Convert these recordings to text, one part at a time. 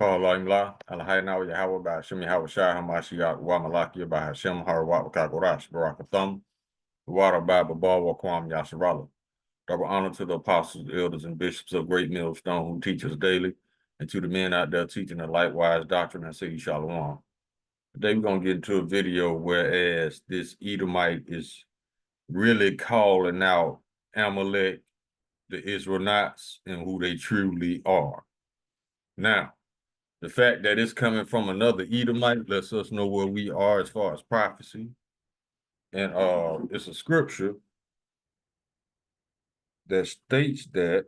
Paul Imla, Alhaina Yahweh by Hashem Yahweh Shai Hamashiach Wamalaki by Hashem Harawat Kakorash Barakathum, Water Bible Bawa Kwam Yasharala. Double honor to the apostles, elders, and bishops of Great Millstone who teach us daily, and to the men out there teaching the likewise doctrine and say Shalom. Today we're going to get into a video whereas this Edomite is really calling out Amalek, the Israelites, and who they truly are. Now, the fact that it's coming from another Edomite lets us know where we are as far as prophecy. And it's a scripture that states that,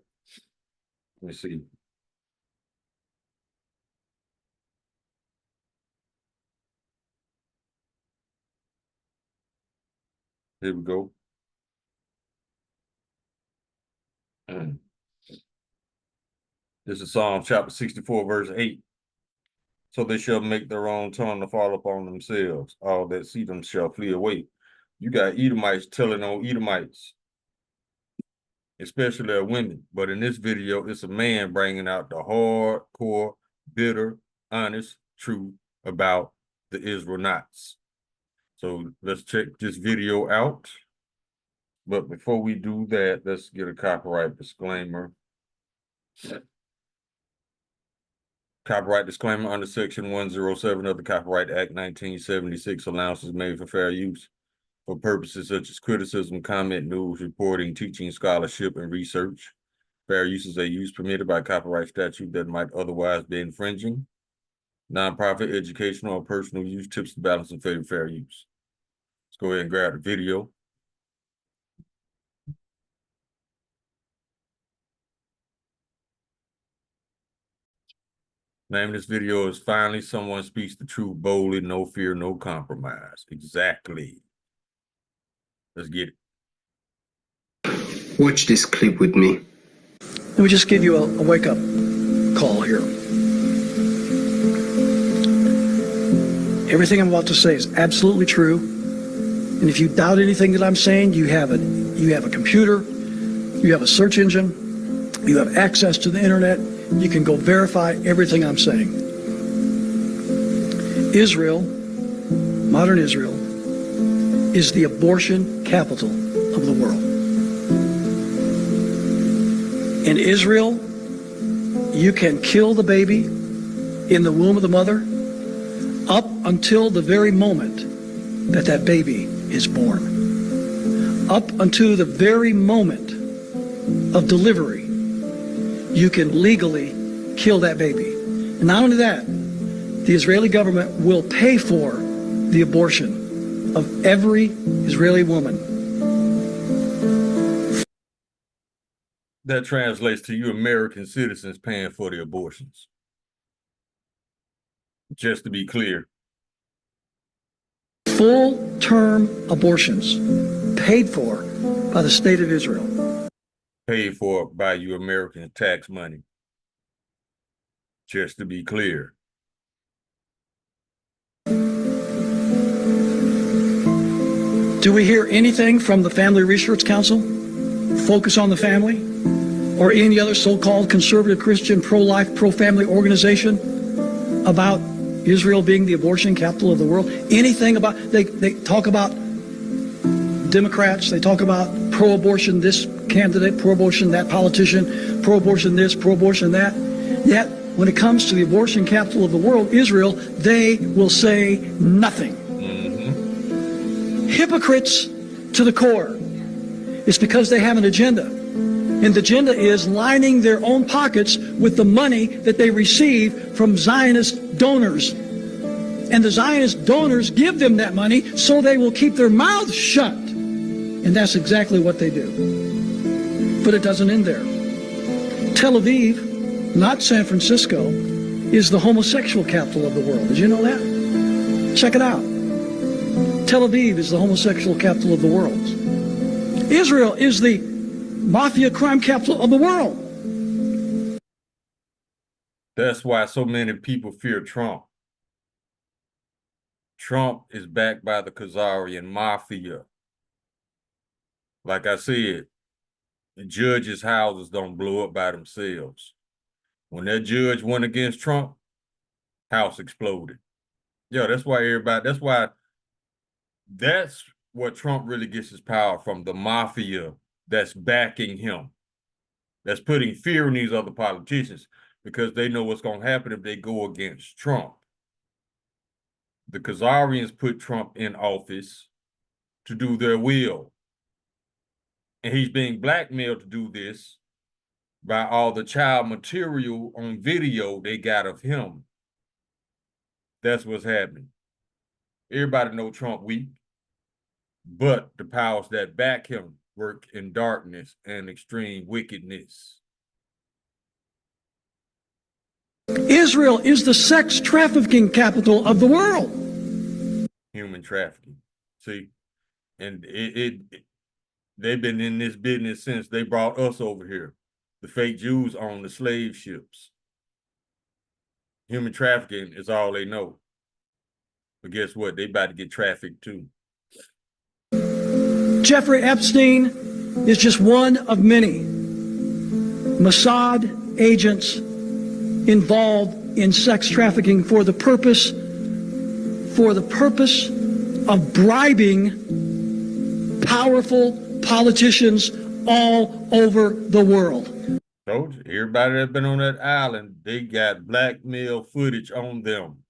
let me see. Here we go. This is Psalm chapter 64, verse 8. So they shall make their own tongue to fall upon themselves. All that see them shall flee away. You got Edomites telling on Edomites, especially women. But in this video, it's a man bringing out the hardcore, bitter, honest truth about the Israelites. So let's check this video out. But before we do that, let's get a copyright disclaimer. Copyright disclaimer under Section 107 of the Copyright Act 1976, allowances made for fair use for purposes such as criticism, comment, news, reporting, teaching, scholarship, and research. Fair use is a use permitted by copyright statute that might otherwise be infringing. Nonprofit, educational, or personal use tips the balance in favor of fair use. Let's go ahead and grab the video. Name of this video is Finally Someone Speaks the Truth Boldly, No Fear, No Compromise. Exactly. Let's get it. Watch this clip with me. Let me just give you a wake-up call here. Everything I'm about to say is absolutely true. And if you doubt anything that I'm saying, you have a computer, you have a search engine, you have access to the internet. You can go verify everything I'm saying. Israel, modern Israel, is the abortion capital of the world. In Israel, you can kill the baby in the womb of the mother up until the very moment that that baby is born. Up until the very moment of delivery, you can legally kill that baby. And not only that, the Israeli government will pay for the abortion of every Israeli woman. That translates to you American citizens paying for the abortions. Just to be clear. Full-term abortions paid for by the state of Israel. Paid for by you American tax money. Just to be clear. Do we hear anything from the Family Research Council, Focus on the Family, or any other so-called conservative Christian pro-life, pro-family organization about Israel being the abortion capital of the world? Anything about, they talk about Democrats, they talk about pro-abortion this candidate, pro-abortion that politician, pro-abortion this, pro-abortion that. Yet, when it comes to the abortion capital of the world, Israel, they will say nothing. Hypocrites to the core. It's because they have an agenda. And the agenda is lining their own pockets with the money that they receive from Zionist donors. And the Zionist donors give them that money so they will keep their mouths shut. And that's exactly what they do. But it doesn't end there. Tel Aviv, not San Francisco, is the homosexual capital of the world. Did you know that? Check it out. Tel Aviv is the homosexual capital of the world. Israel is the mafia crime capital of the world. That's why so many people fear Trump. Trump is backed by the Khazarian mafia. Like I said, the judges' houses don't blow up by themselves. When that judge went against Trump, house exploded. Yeah, that's what Trump really gets his power from, the mafia that's backing him, that's putting fear in these other politicians because they know what's going to happen if they go against Trump. The Khazarians put Trump in office to do their will. And he's being blackmailed to do this by all the child material on video they got of him. That's what's happening. Everybody know Trump weak, but the powers that back him work in darkness and extreme wickedness. Israel is the sex trafficking capital of the world. Human trafficking. See, and they've been in this business since they brought us over here. The fake Jews on the slave ships. Human trafficking is all they know. But guess what? They about to get trafficked too. Jeffrey Epstein is just one of many Mossad agents involved in sex trafficking for the purpose of bribing powerful politicians all over the world. Told you, everybody that's been on that island, they got blackmail footage on them.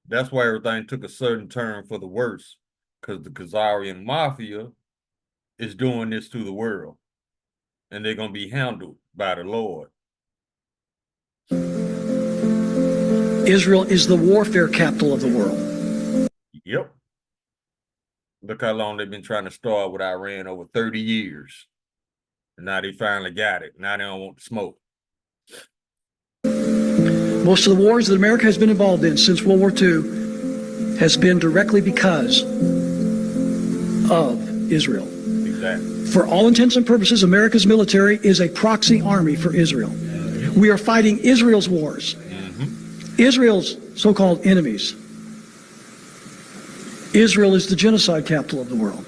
That's why everything took a certain turn for the worse, because the Khazarian mafia is doing this to the world, and they're going to be handled by the Lord. Israel is the warfare capital of the world. Yep. Look how long they've been trying to start with Iran, over 30 years. And now they finally got it. Now they don't want to smoke. Most of the wars that America has been involved in since World War II has been directly because of Israel. Exactly. For all intents and purposes, America's military is a proxy army for Israel. We are fighting Israel's wars, Israel's so-called enemies. Israel is the genocide capital of the world.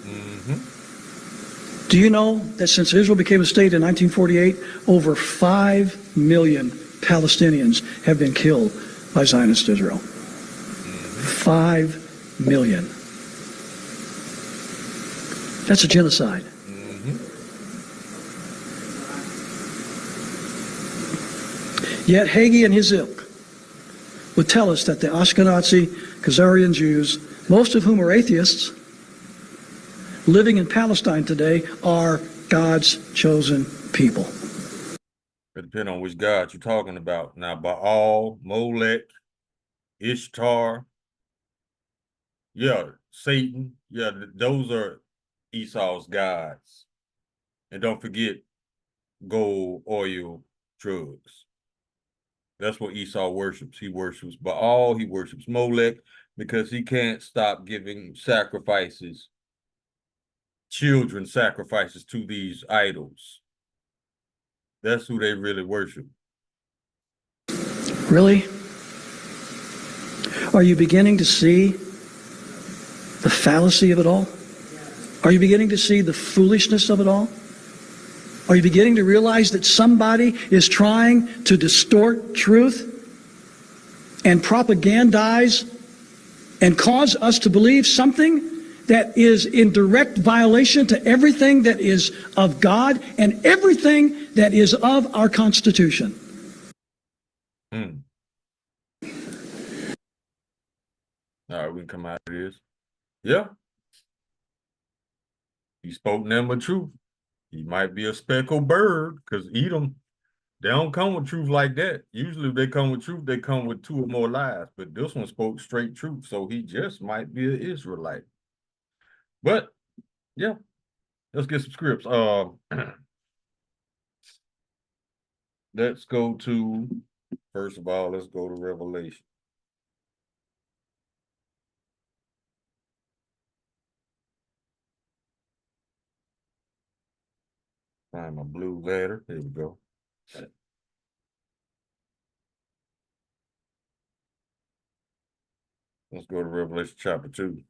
Do you know that since Israel became a state in 1948, over 5 million Palestinians have been killed by Zionist Israel? 5 million. That's a genocide. Yet Hagee and his ilk would tell us that the Ashkenazi Khazarian Jews, most of whom are atheists, living in Palestine today, are God's chosen people. It depends on which God you're talking about. Now, Baal, Molech, Ishtar, yeah, Satan, yeah, those are Esau's gods. And don't forget gold, oil, drugs. That's what Esau worships. He worships Baal, he worships Molech, because he can't stop giving sacrifices, children sacrifices to these idols. That's who they really worship. Really? Are you beginning to see the fallacy of it all? Are you beginning to see the foolishness of it all? Are you beginning to realize that somebody is trying to distort truth and propagandize and cause us to believe something that is in direct violation to everything that is of God and everything that is of our Constitution? All right, we can come out of this. Yeah. He spoke nothing but truth. He might be a speckled bird, because Edom, they don't come with truth like that. Usually if they come with truth, they come with 2 or more lies. But this one spoke straight truth, so he just might be an Israelite. But yeah, let's get some scripts. Let's go to, first of all, let's go to Revelation. Find my blue letter. Here we go. Let's go to Revelation chapter 2.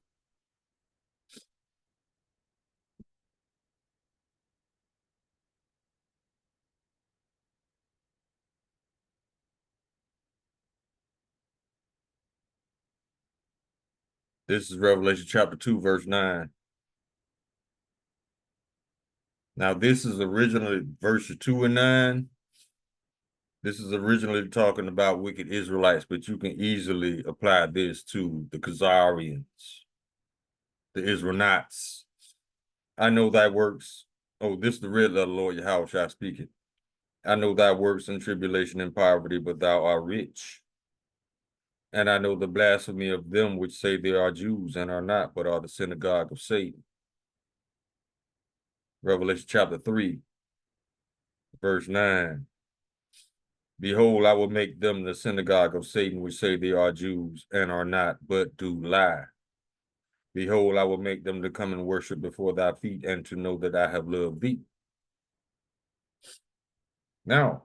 This is Revelation chapter 2, verse 9. Now, this is originally verses 2 and 9. This is originally talking about wicked Israelites, but you can easily apply this to the Khazarians, the Israelites. I know thy works. Oh, this is the red letter, Lord Yahweh shall speak it. I know thy works in tribulation and poverty, but thou art rich. And I know the blasphemy of them which say they are Jews and are not, but are the synagogue of Satan. Revelation chapter 3, verse 9. Behold, I will make them the synagogue of Satan, which say they are Jews and are not, but do lie. Behold, I will make them to come and worship before thy feet, and to know that I have loved thee. Now,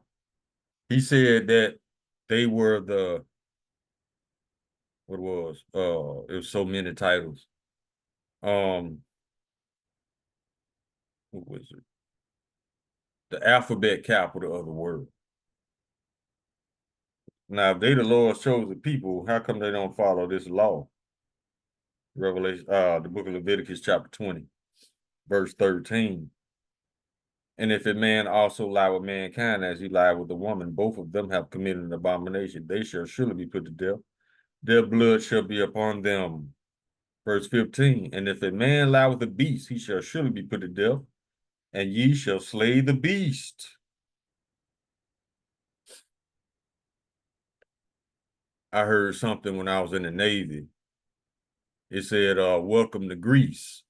he said that they were the, what it was so many titles. What was it? The alphabet capital of the world. Now, if they the Lord's chosen people, how come they don't follow this law? Revelation, the book of Leviticus, chapter 20, verse 13. And if a man also lie with mankind as he lied with the woman, both of them have committed an abomination. They shall surely be put to death. Their blood shall be upon them. Verse 15. And if a man lie with a beast, he shall surely be put to death, and ye shall slay the beast. I heard something when I was in the Navy. It said, welcome to Greece,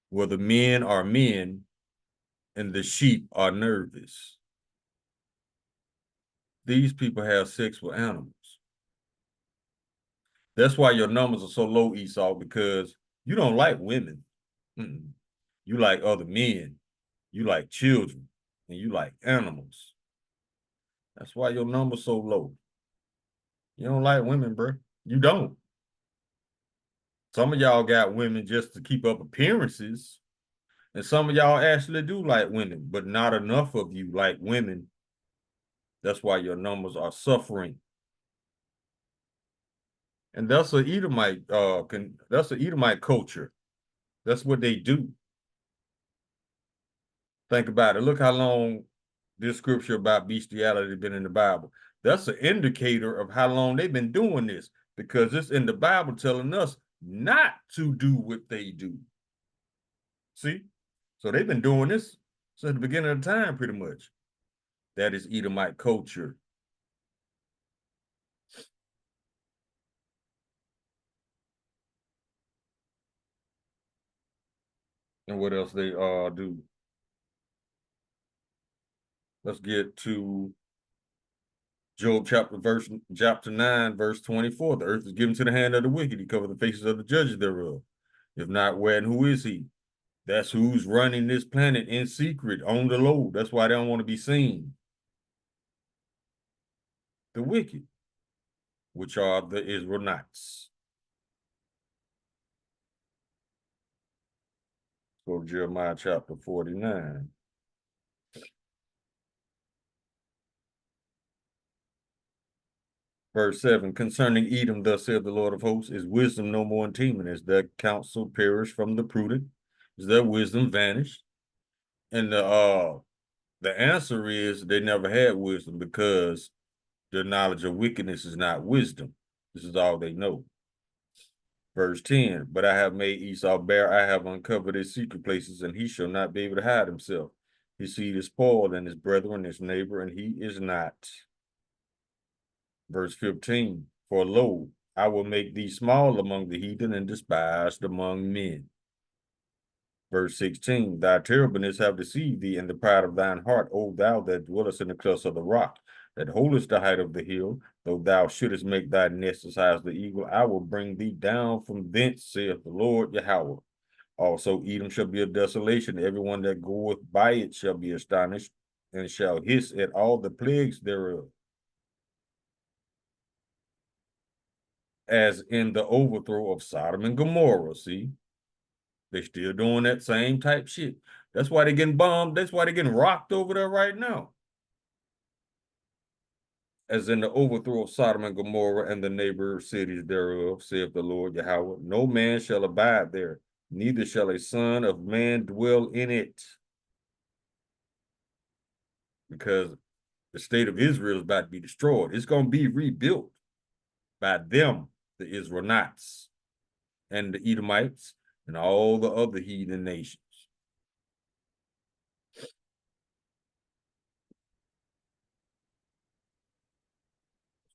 where the men are men and the sheep are nervous. These people have sex with animals. That's why your numbers are so low, Esau, because you don't like women. You like other men. You like children. And you like animals. That's why your number's so low. You don't like women, bro. You don't. Some of y'all got women just to keep up appearances. And some of y'all actually do like women, but not enough of you like women. That's why your numbers are suffering. And that's an Edomite, that's an Edomite culture. That's what they do. Think about it. Look how long this scripture about bestiality has been in the Bible. That's an indicator of how long they've been doing this, because it's in the Bible telling us not to do what they do. See? So they've been doing this since the beginning of time, pretty much. That is Edomite culture. And what else they do? Let's get to Job chapter 9, verse 24. The earth is given to the hand of the wicked. He covered the faces of the judges thereof. If not, where and who is he? That's who's running this planet in secret, on the low. That's why they don't want to be seen. The wicked, which are the Israelites. Go to Jeremiah chapter 49. Verse 7, concerning Edom, thus saith the Lord of hosts, is wisdom no more in Teman? Is their counsel perished from the prudent? Is their wisdom vanished? And the answer is they never had wisdom, because their knowledge of wickedness is not wisdom. This is all they know. Verse 10, but I have made Esau bare, I have uncovered his secret places, and he shall not be able to hide himself. His seed is spoiled, and his brethren, his neighbor, and he is not. Verse 15, for lo, I will make thee small among the heathen and despised among men. Verse 16, thy terribleness have deceived thee, and the pride of thine heart, O thou that dwellest in the clefts of the rock, that holdest the height of the hill, though thou shouldest make thy nest as high as the eagle, I will bring thee down from thence, saith the Lord Yahweh. Also Edom shall be a desolation, everyone that goeth by it shall be astonished, and shall hiss at all the plagues thereof. As in the overthrow of Sodom and Gomorrah, see? They still doing that same type shit. That's why they're getting bombed. That's why they're getting rocked over there right now. as in the overthrow of Sodom and Gomorrah and the neighbor cities thereof, saith the Lord Yahweh. No man shall abide there, neither shall a son of man dwell in it. Because the state of Israel is about to be destroyed. It's going to be rebuilt by them, the Israelites, and the Edomites, and all the other heathen nations.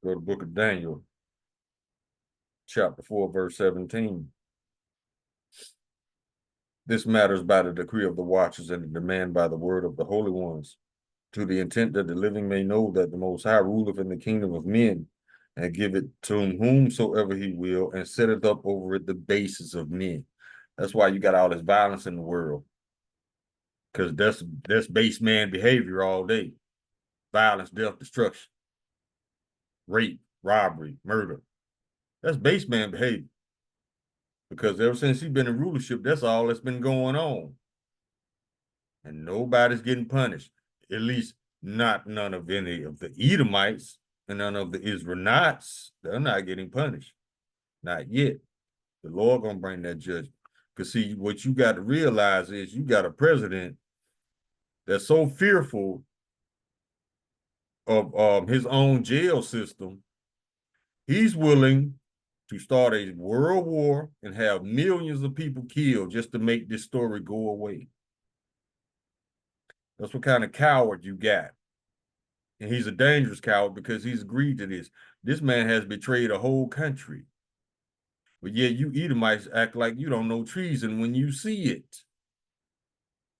Let's go to the book of Daniel, chapter 4, verse 17. This matters by the decree of the watchers and the demand by the word of the holy ones, to the intent that the living may know that the Most High ruleth in the kingdom of men, and give it to whomsoever he will, and setteth up over it the basis of men. That's why you got all this violence in the world, because that's base man behavior all day. Violence, death, destruction, rape, robbery, murder. That's base man behavior. Because ever since he's been in rulership, that's all that's been going on. And nobody's getting punished. At least not none of any of the Edomites and none of the Israelites. They're not getting punished. Not yet. The Lord gonna bring that judgment. Because see, what you got to realize is you got a president that's so fearful of his own jail system, he's willing to start a world war and have millions of people killed just to make this story go away. That's what kind of coward you got. And he's a dangerous coward because he's agreed to this. This man has betrayed a whole country. But yet you Edomites act like you don't know treason when you see it.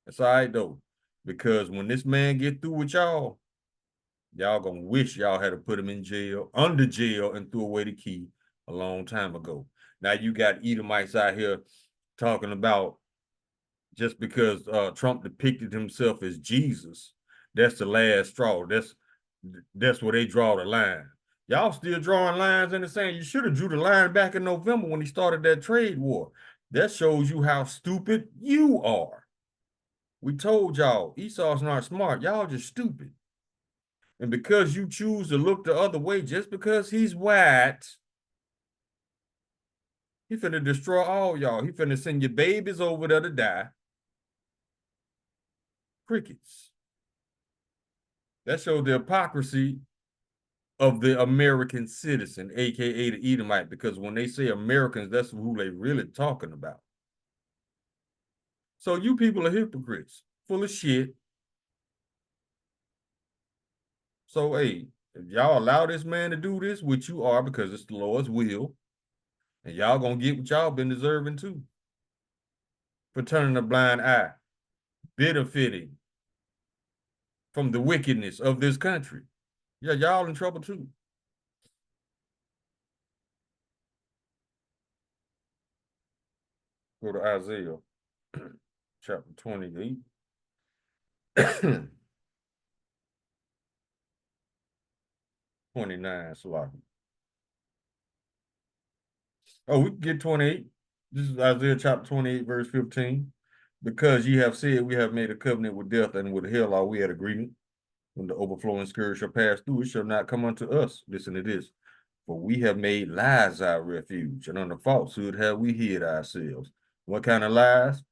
That's all right, though. Because when this man get through with y'all, y'all gonna wish y'all had to put him in jail, under jail, and threw away the key a long time ago. Now you got Edomites out here talking about just because Trump depicted himself as Jesus, that's the last straw. That's where they draw the line. Y'all still drawing lines in the sand. You should have drew the line back in November when he started that trade war. That shows you how stupid you are. We told y'all Esau's not smart. Y'all just stupid. And because you choose to look the other way just because he's white, he finna destroy all y'all. He finna send your babies over there to die. Crickets. That shows the hypocrisy of the American citizen, aka the Edomite, because when they say Americans, that's who they really talking about. So you people are hypocrites, full of shit. So hey, if y'all allow this man to do this, which you are because it's the Lord's will, and y'all gonna get what y'all been deserving too. For turning a blind eye, benefiting from the wickedness of this country. Yeah, y'all in trouble too. Go to Isaiah chapter 28. 29, Salaki. Oh, we can get 28. This is Isaiah chapter 28, verse 15. Because ye have said, we have made a covenant with death, and with hell are we at agreement. When the overflowing scourge shall pass through, it shall not come unto us. Listen to this. For we have made lies our refuge, and under falsehood have we hid ourselves. What kind of lies?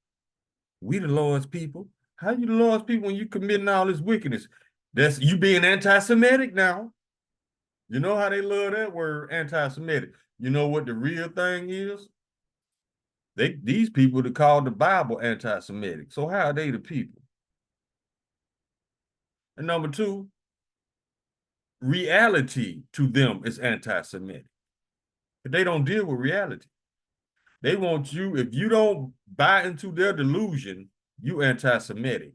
We the Lord's people. How you the Lord's people when you committing all this wickedness? That's you being anti-Semitic now. You know how they love that word, anti-Semitic. You know what the real thing is? These people that call the Bible anti-Semitic. So how are they the people? And number two, reality to them is anti-Semitic. But they don't deal with reality. They want you, if you don't buy into their delusion, you anti-Semitic.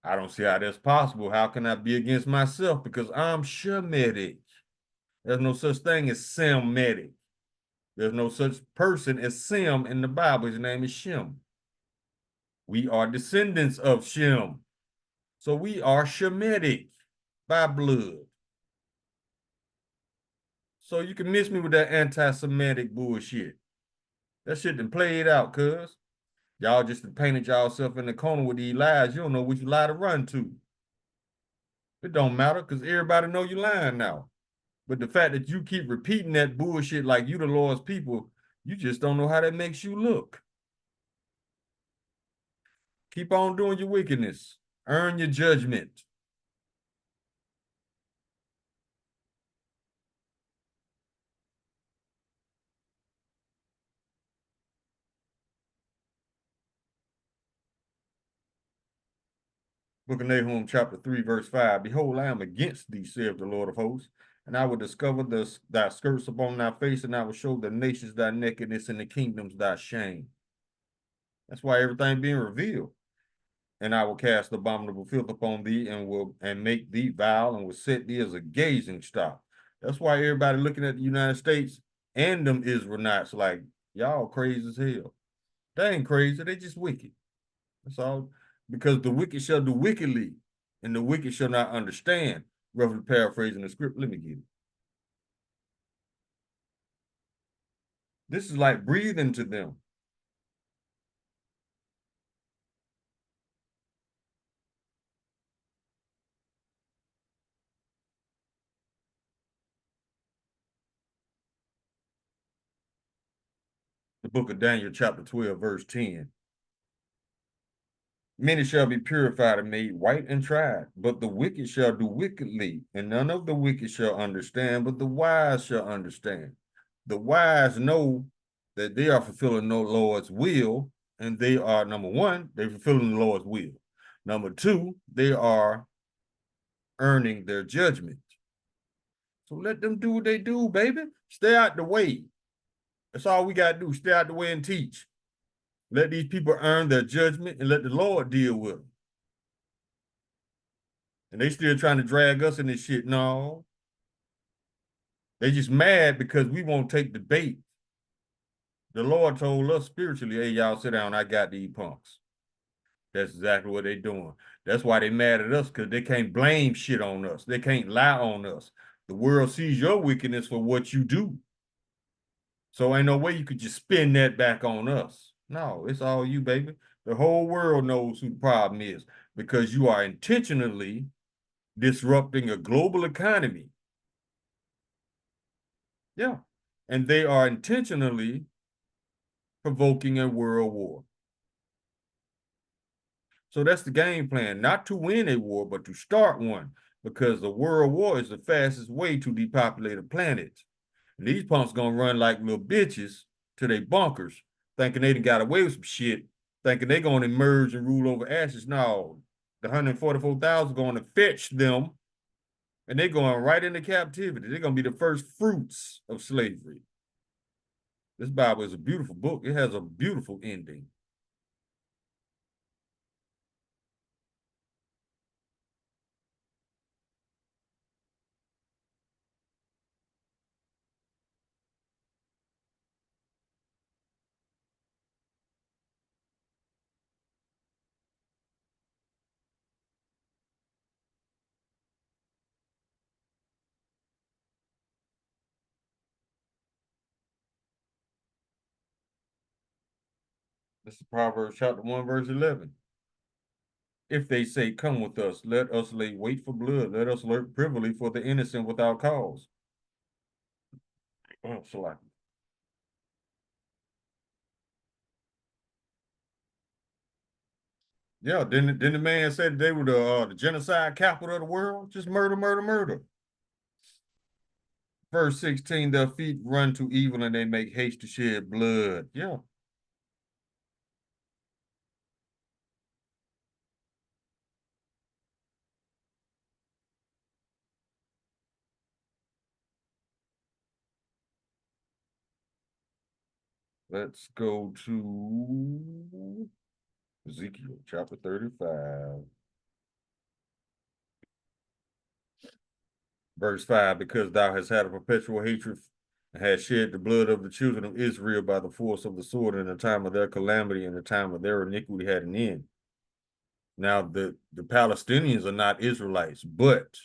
I don't see how that's possible. How can I be against myself? Because I'm Shemitic. There's no such thing as Semitic. There's no such person as Sem in the Bible. His name is Shem. We are descendants of Shem. So we are Shemitic by blood. So you can miss me with that anti-Semitic bullshit. That shit done played out, cuz. Y'all just painted y'allself in the corner with these lies. You don't know which lie to run to. It don't matter because everybody know you lying now. But the fact that you keep repeating that bullshit like you the Lord's people, you just don't know how that makes you look. Keep on doing your wickedness. Earn your judgment. Book of Nahum, chapter 3, verse 5. Behold, I am against thee, saith the Lord of hosts, and I will discover thy skirts upon thy face, and I will show the nations thy nakedness and the kingdoms thy shame. That's why everything being revealed. And I will cast abominable filth upon thee, and make thee vile, and will set thee as a gazing stock. That's why everybody looking at the United States and them Israelites like, y'all crazy as hell. They ain't crazy, they just wicked. That's all. Because the wicked shall do wickedly, and the wicked shall not understand. Roughly paraphrasing the script. Let me get it. This is like breathing to them. The book of Daniel, chapter 12, verse 10. Many shall be purified and made white and tried, but the wicked shall do wickedly, and none of the wicked shall understand, but the wise shall understand. The wise know that they are fulfilling the Lord's will, and they are, number one, they're fulfilling the Lord's will. Number two, they are earning their judgment. So let them do what they do, baby. Stay out the way. That's all we got to do. Stay out the way and teach. Let these people earn their judgment and let the Lord deal with them. And they still trying to drag us in this shit. No. They just mad because we won't take the bait. The Lord told us spiritually, hey, y'all sit down. I got these punks. That's exactly what they doing. That's why they mad at us, because they can't blame shit on us. They can't lie on us. The world sees your wickedness for what you do. So ain't no way you could just spin that back on us. No, it's all you, baby. The whole world knows who the problem is because you are intentionally disrupting a global economy. Yeah. And they are intentionally provoking a world war. So that's the game plan, not to win a war, but to start one, because the world war is the fastest way to depopulate a planet. And these punks gonna run like little bitches to their bunkers, thinking they done got away with some shit, thinking they gonna emerge and rule over ashes. No, the 144,000 gonna fetch them, and they're going right into captivity. They're gonna be the first fruits of slavery. This Bible is a beautiful book. It has a beautiful ending. This is Proverbs chapter 1, verse 11. If they say, come with us, let us lay wait for blood. Let us lurk privily for the innocent without cause. Oh, Salaki. Yeah, didn't the man said they were the genocide capital of the world? Just murder, murder, murder. Verse 16, their feet run to evil and they make haste to shed blood. Yeah. Let's go to Ezekiel chapter 35. Verse 5, because thou hast had a perpetual hatred and hast shed the blood of the children of Israel by the force of the sword in the time of their calamity and the time of their iniquity had an end. Now, the Palestinians are not Israelites, but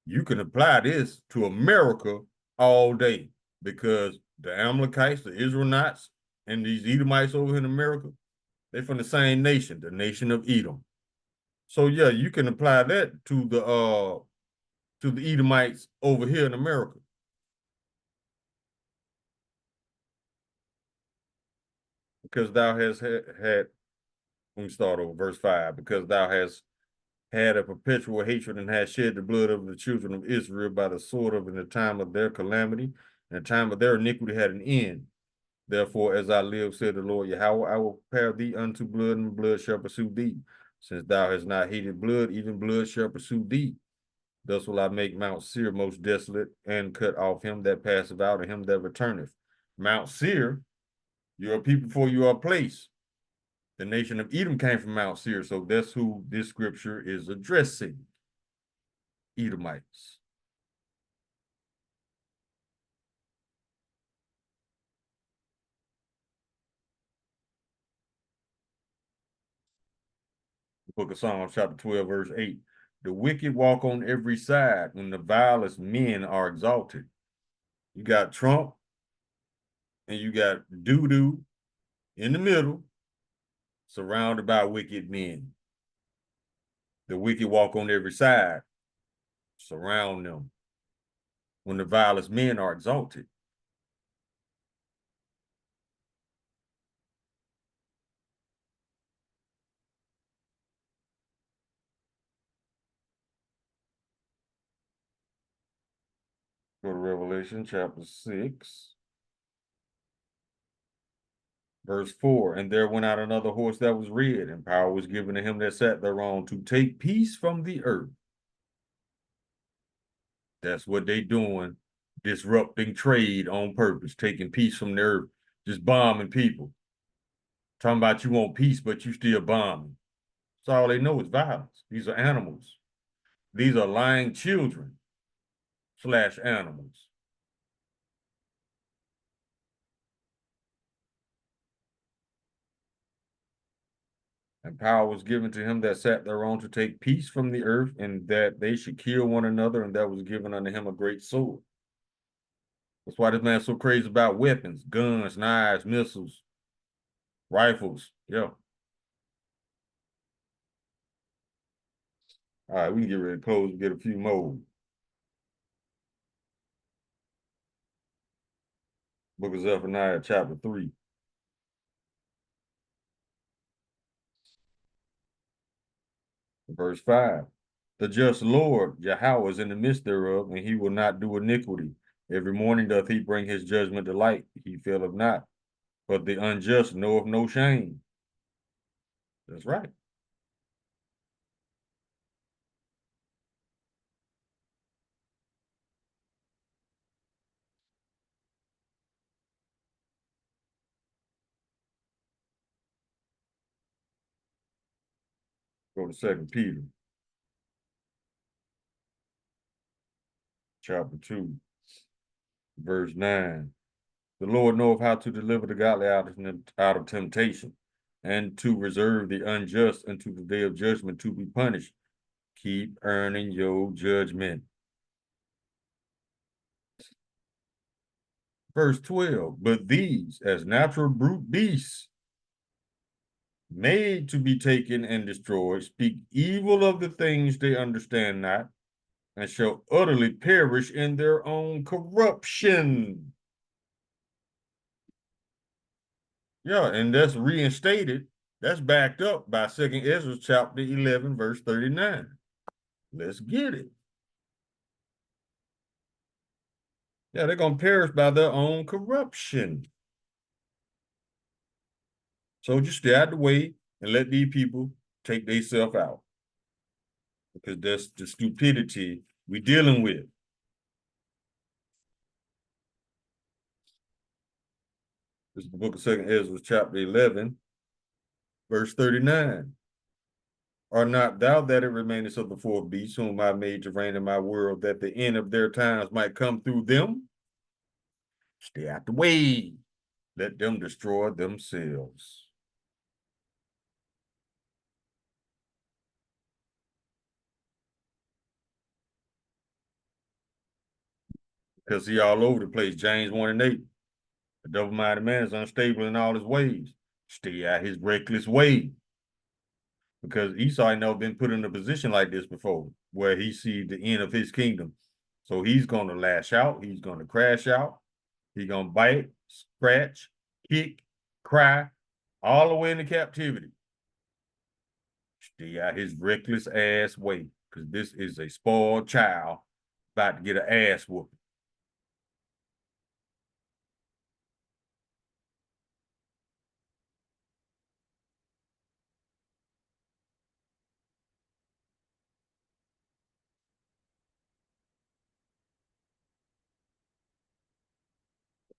you can apply this to America all day because the Amalekites, the Israelites, and these Edomites over here in America, they're from the same nation, the nation of Edom. So yeah, you can apply that to the Edomites over here in America. Because thou hast had, let me start over verse 5, because thou hast had a perpetual hatred and hast shed the blood of the children of Israel by the sword of in the time of their calamity, and the time of their iniquity had an end. Therefore, as I live, said the Lord Yahweh, I will prepare thee unto blood, and blood shall pursue thee. Since thou hast not hated blood, even blood shall pursue thee. Thus will I make Mount Seir most desolate, and cut off him that passeth out, and him that returneth. Mount Seir, you are people before you are place. The nation of Edom came from Mount Seir, so that's who this scripture is addressing. Edomites. The book of Psalms, chapter 12, verse 8. The wicked walk on every side when the vilest men are exalted. You got Trump and you got doo-doo in the middle, surrounded by wicked men. The wicked walk on every side, surround them when the vilest men are exalted. Go to Revelation chapter 6. Verse 4, and there went out another horse that was red, and power was given to him that sat thereon to take peace from the earth. That's what they doing, disrupting trade on purpose, taking peace from the earth, just bombing people. Talking about you want peace, but you still bombing. That's all they know is violence. These are animals. These are lying children / animals. And power was given to him that sat thereon to take peace from the earth, and that they should kill one another, and that was given unto him a great sword. That's why this man's so crazy about weapons, guns, knives, missiles, rifles. Yeah. All right, we can get ready to close and get a few more. Book of Zephaniah, chapter 3. Verse 5. The just Lord, Yahweh, is in the midst thereof, and he will not do iniquity. Every morning doth he bring his judgment to light. He faileth not. But the unjust knoweth no shame. That's right. Go to 2 Peter, chapter 2, verse 9. The Lord knoweth how to deliver the godly out of temptation, and to reserve the unjust unto the day of judgment to be punished. Keep earning your judgment. Verse 12, but these, as natural brute beasts, made to be taken and destroyed, speak evil of the things they understand not, and shall utterly perish in their own corruption. Yeah, and that's reinstated. That's backed up by 2 Ezra chapter 11, verse 39. Let's get it. Yeah, they're going to perish by their own corruption. So just stay out the way and let these people take themselves out. Because that's the stupidity we're dealing with. This is the book of 2 Ezra, chapter 11, verse 39. Are not thou that it remainest of the fourth beast, whom I made to reign in my world, that the end of their times might come through them? Stay out the way. Let them destroy themselves. Because he all over the place. James 1 and 8. A double-minded man is unstable in all his ways. Stay out his reckless way. because Esau ain't never been put in a position like this before, where he sees the end of his kingdom. So he's gonna lash out, he's gonna crash out, he's gonna bite, scratch, kick, cry, all the way into captivity. Stay out his reckless ass way, because this is a spoiled child about to get an ass whooping.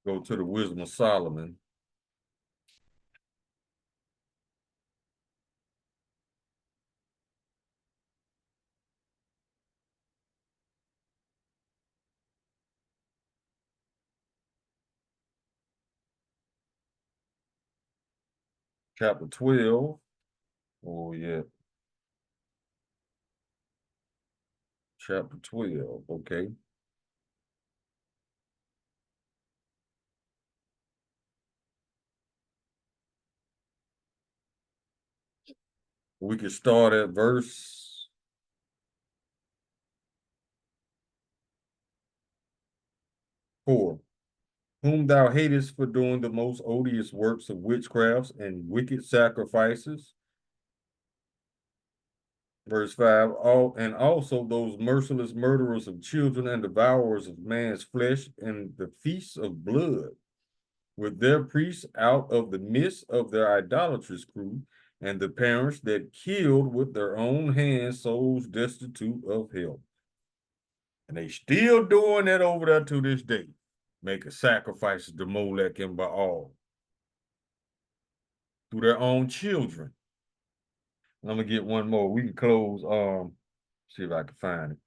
Go to the Wisdom of Solomon. Chapter 12. Oh, yeah. Chapter 12. Okay. We can start at verse 4. Whom thou hatest for doing the most odious works of witchcrafts and wicked sacrifices. Verse 5, and also those merciless murderers of children and devourers of man's flesh and the feasts of blood, with their priests out of the midst of their idolatrous crew, and the parents that killed with their own hands souls destitute of help. And they still doing that over there to this day, making sacrifices to Molech and Baal through their own children. I'm gonna get one more. We can close. See if I can find it.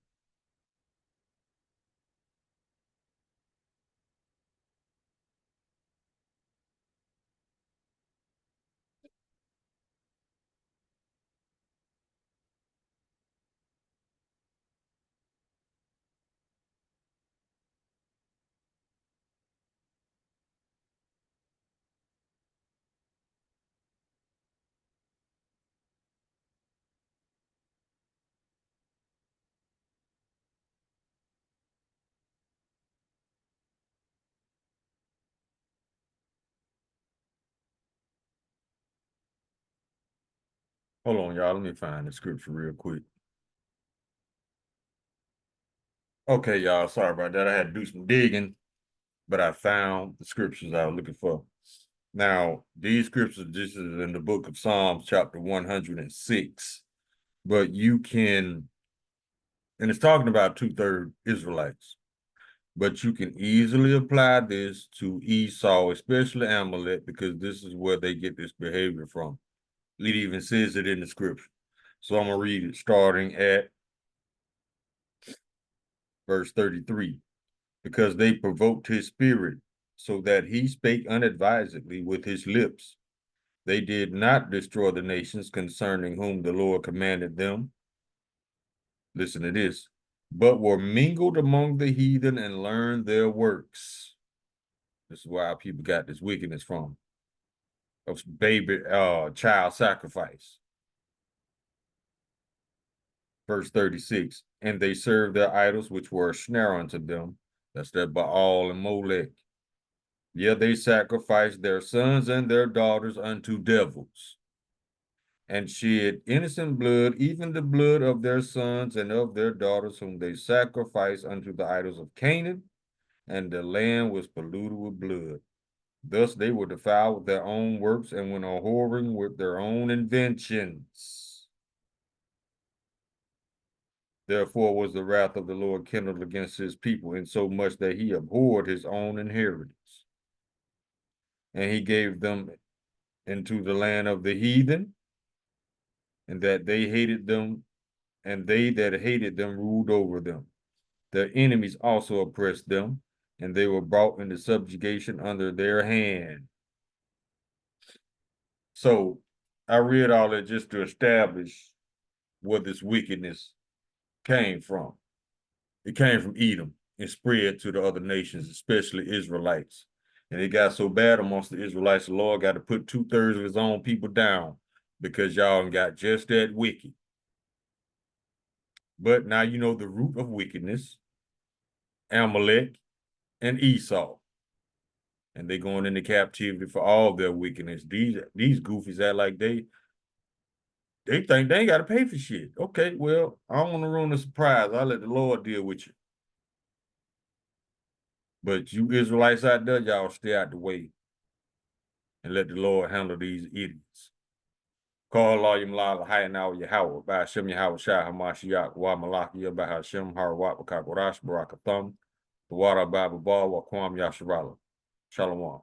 Hold on, y'all. Let me find the scripture real quick. Okay, y'all. Sorry about that. I had to do some digging, but I found the scriptures I was looking for. Now, these scriptures, this is in the book of Psalms, chapter 106. But you can, and it's talking about 2/3 Israelites, but you can easily apply this to Esau, especially Amalek, because this is where they get this behavior from. It even says it in the scripture. So I'm going to read it starting at verse 33. Because they provoked his spirit, so that he spake unadvisedly with his lips. They did not destroy the nations concerning whom the Lord commanded them. Listen to this. But were mingled among the heathen and learned their works. This is where our people got this wickedness from. Of baby, child sacrifice. Verse 36. And they served their idols, which were a snare unto them. That's that Baal and Molech. Yeah, they sacrificed their sons and their daughters unto devils, and shed innocent blood, even the blood of their sons and of their daughters, whom they sacrificed unto the idols of Canaan, and the land was polluted with blood. Thus they were defiled with their own works, and went a whoring with their own inventions. Therefore was the wrath of the Lord kindled against his people, insomuch that he abhorred his own inheritance. And he gave them into the land of the heathen, and that they hated them, and they that hated them ruled over them. Their enemies also oppressed them, and they were brought into subjugation under their hand. So I read all that just to establish where this wickedness came from. It came from Edom and spread to the other nations, especially Israelites. And it got so bad amongst the Israelites, the Lord got to put 2/3 of his own people down because y'all got just that wicked. But now you know the root of wickedness, Amalek and Esau. And they going into captivity for all their wickedness. These goofies act like they think they ain't got to pay for shit. Okay, well, I don't want to ruin the surprise. I'll let the Lord deal with you. But you Israelites out there, y'all stay out the way and let the Lord handle these idiots. Call Allah Yamla Lahayanaw Yahweh, by Hashem Yahweh Shah Hamashiach, Wa Malakia, by Hashem Harwat, Wakakorash, Barakatham, the water Bible Ball, Wakwam Yasharala. Shalom.